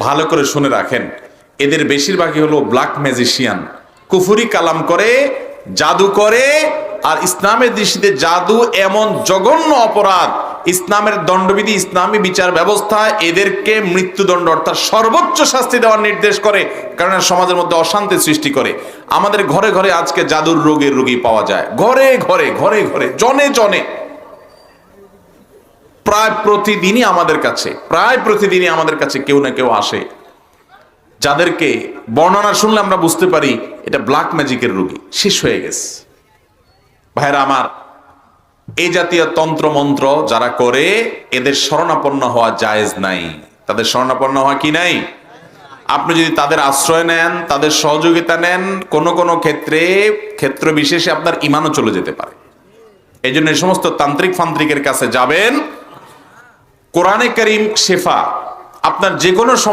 ভালো করে শুনে রাখেন, এদের বেশিরভাগই হলো ব্ল্যাক ম্যাজিশিয়ান, কুফুরি কালাম করে, জাদু করে। আর ইসলামের দৃষ্টিতে জাদু এমন জঘন্য অপরাধ, ইসলামের দণ্ডবিধি, ইসলামী বিচার ব্যবস্থা এদেরকে মৃত্যুদণ্ড অর্থাৎ সর্বোচ্চ শাস্তি দেওয়ার নির্দেশ করে, কারণ সমাজের মধ্যে অশান্তি সৃষ্টি করে। আমাদের ঘরে ঘরে আজকে জাদুর রোগের রোগী পাওয়া যায়, ঘরে ঘরে ঘরে ঘরে, জনে জনে। প্রায় প্রতিদিনই আমাদের কাছে কেউ না কেউ আসে, যাদেরকে বর্ণনা শুনলে আমরা বুঝতে পারি এটা ব্ল্যাক ম্যাজিকের রোগী, শেষ হয়ে গেছে। ভাইরা আমার, এই জাতীয় তন্ত্র মন্ত্র যারা করে এদের শরণাপন্ন হওয়া জায়েজ নাই। তাদের শরণাপন্ন হওয়া কি নাই? আপনি যদি তাদের আশ্রয় নেন, তাদের সহযোগিতা নেন, কোন কোন ক্ষেত্র বিশেষে আপনার ঈমানও চলে যেতে পারে। এই জন্য এই সমস্ত তান্ত্রিক ফান্ত্রিকের কাছে যাবেন। কোরআনে কারীম শেফা, আপনার যে কোনো